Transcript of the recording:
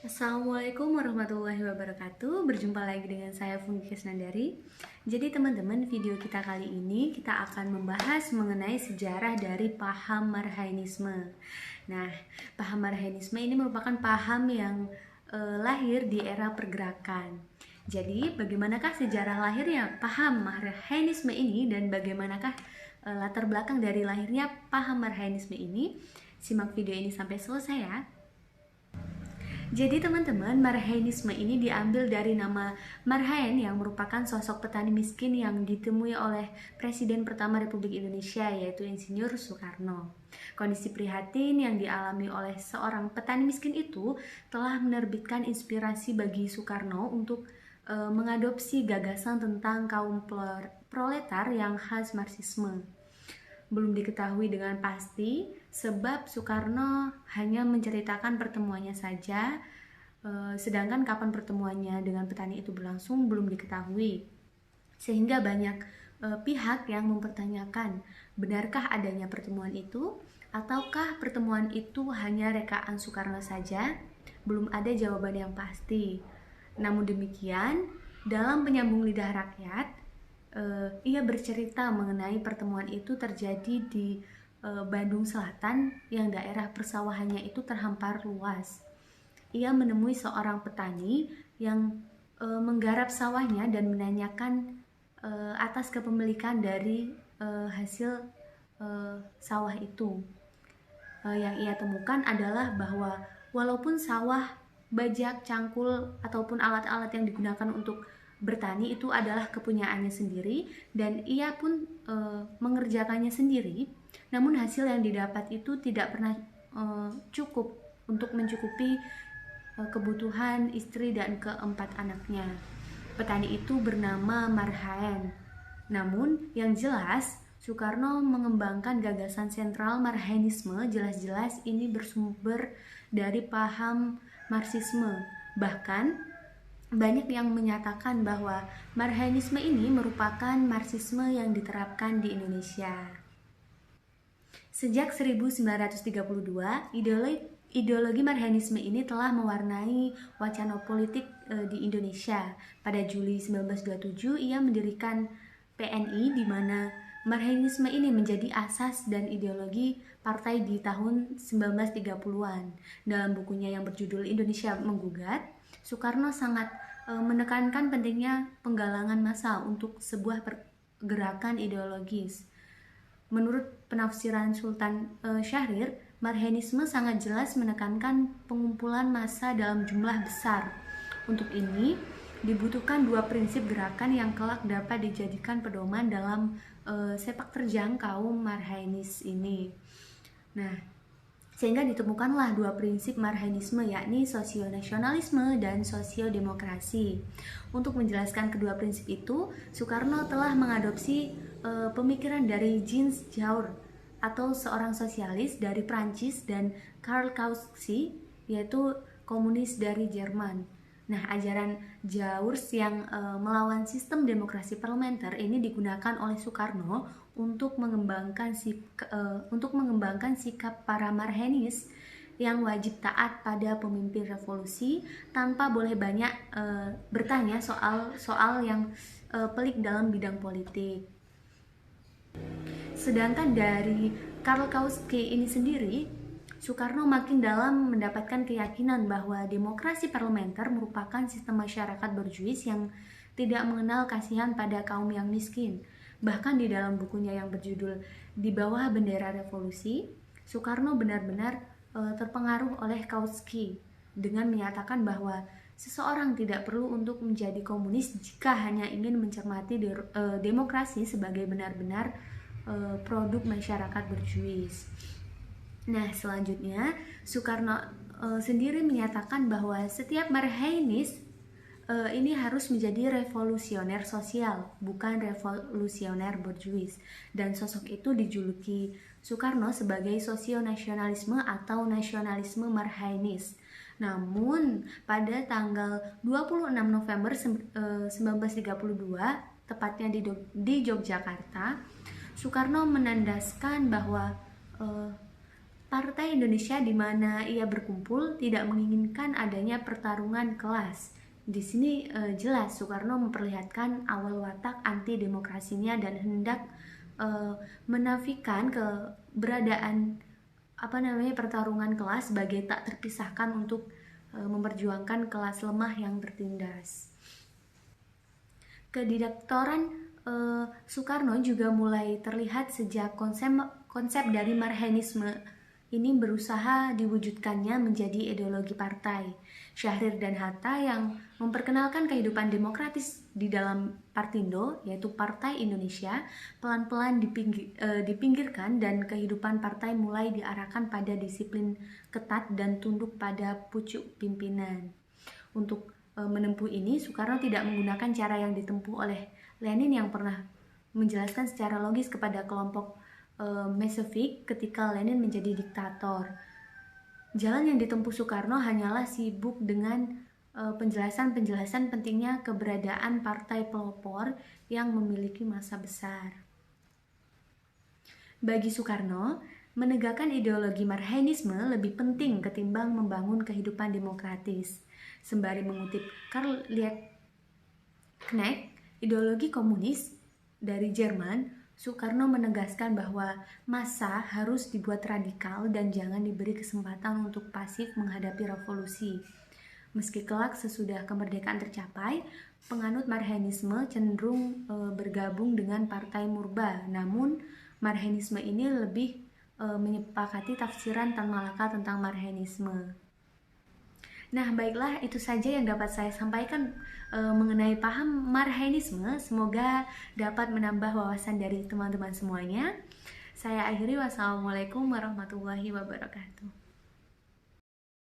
Assalamualaikum warahmatullahi wabarakatuh. Berjumpa lagi dengan saya Fungi Kesnandari. Jadi teman-teman, video kita kali ini kita akan membahas mengenai sejarah dari paham Marhainisme. Nah, paham Marhainisme ini merupakan paham yang lahir di era pergerakan. Jadi, bagaimanakah sejarah lahirnya paham Marhainisme ini dan bagaimanakah latar belakang dari lahirnya paham Marhainisme ini? Simak video ini sampai selesai ya. Jadi teman-teman, Marhainisme ini diambil dari nama Marhain yang merupakan sosok petani miskin yang ditemui oleh Presiden pertama Republik Indonesia, yaitu Insinyur Soekarno. Kondisi prihatin yang dialami oleh seorang petani miskin itu telah menerbitkan inspirasi bagi Soekarno untuk mengadopsi gagasan tentang kaum proletar yang khas Marxisme. Belum diketahui dengan pasti sebab Soekarno hanya menceritakan pertemuannya saja, sedangkan kapan pertemuannya dengan petani itu berlangsung belum diketahui. Sehingga banyak pihak yang mempertanyakan, benarkah adanya pertemuan itu ataukah pertemuan itu hanya rekaan Soekarno saja? Belum ada jawaban yang pasti. Namun demikian, dalam Penyambung Lidah Rakyat, ia bercerita mengenai pertemuan itu terjadi di Bandung Selatan yang daerah persawahannya itu terhampar luas. Ia menemui seorang petani yang menggarap sawahnya dan menanyakan atas kepemilikan dari hasil sawah itu. Yang ia temukan adalah bahwa walaupun sawah, bajak, cangkul, ataupun alat-alat yang digunakan untuk bertani itu adalah kepunyaannya sendiri dan ia pun mengerjakannya sendiri, namun hasil yang didapat itu tidak pernah cukup untuk mencukupi kebutuhan istri dan keempat anaknya. Petani itu bernama Marhain. Namun yang jelas Soekarno mengembangkan gagasan sentral Marhainisme, jelas-jelas ini bersumber dari paham Marxisme. Bahkan banyak yang menyatakan bahwa Marhainisme ini merupakan Marxisme yang diterapkan di Indonesia. Sejak 1932, ideologi Marhainisme ini telah mewarnai wacana politik di Indonesia. Pada Juli 1927, ia mendirikan PNI di mana Marhainisme ini menjadi asas dan ideologi partai di tahun 1930-an. Dalam bukunya yang berjudul Indonesia Menggugat, Soekarno sangat menekankan pentingnya penggalangan massa untuk sebuah pergerakan ideologis. Menurut penafsiran Sultan Syahrir, Marhainisme sangat jelas menekankan pengumpulan massa dalam jumlah besar. Untuk ini, dibutuhkan dua prinsip gerakan yang kelak dapat dijadikan pedoman dalam sepak terjang kaum Marhainis ini. Nah, sehingga ditemukanlah dua prinsip Marhainisme, yakni sosionasionalisme dan sosiodemokrasi. Untuk menjelaskan kedua prinsip itu, Soekarno telah mengadopsi pemikiran dari Jean Jaurès atau seorang sosialis dari Prancis dan Karl Kautsky, yaitu komunis dari Jerman. Nah, ajaran Jaurès yang melawan sistem demokrasi parlementer ini digunakan oleh Soekarno untuk mengembangkan sikap para Marhainis yang wajib taat pada pemimpin revolusi tanpa boleh banyak bertanya soal yang pelik dalam bidang politik. Sedangkan dari Karl Kautsky ini sendiri, Soekarno makin dalam mendapatkan keyakinan bahwa demokrasi parlementer merupakan sistem masyarakat borjuis yang tidak mengenal kasihan pada kaum yang miskin. Bahkan di dalam bukunya yang berjudul Di Bawah Bendera Revolusi, Soekarno benar-benar terpengaruh oleh Kautsky dengan menyatakan bahwa seseorang tidak perlu untuk menjadi komunis jika hanya ingin mencermati demokrasi sebagai benar-benar produk masyarakat borjuis. Nah, selanjutnya Soekarno sendiri menyatakan bahwa setiap Marhainis ini harus menjadi revolusioner sosial, bukan revolusioner borjuis. Dan sosok itu dijuluki Soekarno sebagai sosionasionalisme atau nasionalisme Marhainis. Namun, pada tanggal 26 November 1932, tepatnya di Yogyakarta, Soekarno menandaskan bahwa Partai Indonesia di mana ia berkumpul tidak menginginkan adanya pertarungan kelas. Di sini jelas Soekarno memperlihatkan awal watak anti demokrasinya dan hendak menafikan keberadaan pertarungan kelas sebagai tak terpisahkan untuk memperjuangkan kelas lemah yang bertindas. Kediktatoran Soekarno juga mulai terlihat sejak konsep dari Marhaenisme ini berusaha diwujudkannya menjadi ideologi partai. Syahrir dan Hatta yang memperkenalkan kehidupan demokratis di dalam Partindo, yaitu Partai Indonesia, pelan-pelan dipinggirkan dan kehidupan partai mulai diarahkan pada disiplin ketat dan tunduk pada pucuk pimpinan. Untuk menempuh ini, Soekarno tidak menggunakan cara yang ditempuh oleh Lenin yang pernah menjelaskan secara logis kepada kelompok Mensheviks ketika Lenin menjadi diktator. Jalan yang ditempuh Soekarno hanyalah sibuk dengan penjelasan-penjelasan pentingnya keberadaan partai pelopor yang memiliki massa besar. Bagi Soekarno, menegakkan ideologi Marhaenisme lebih penting ketimbang membangun kehidupan demokratis. Sembari mengutip Karl Liebknecht, ideologi komunis dari Jerman, Soekarno menegaskan bahwa massa harus dibuat radikal dan jangan diberi kesempatan untuk pasif menghadapi revolusi. Meski kelak sesudah kemerdekaan tercapai, penganut Marhaenisme cenderung bergabung dengan Partai Murba. Namun, Marhaenisme ini lebih menyepakati tafsiran Tan Malaka tentang Marhaenisme. Nah, baiklah, itu saja yang dapat saya sampaikan mengenai paham Marhaenisme. Semoga dapat menambah wawasan dari teman-teman semuanya. Saya akhiri, wassalamualaikum warahmatullahi wabarakatuh.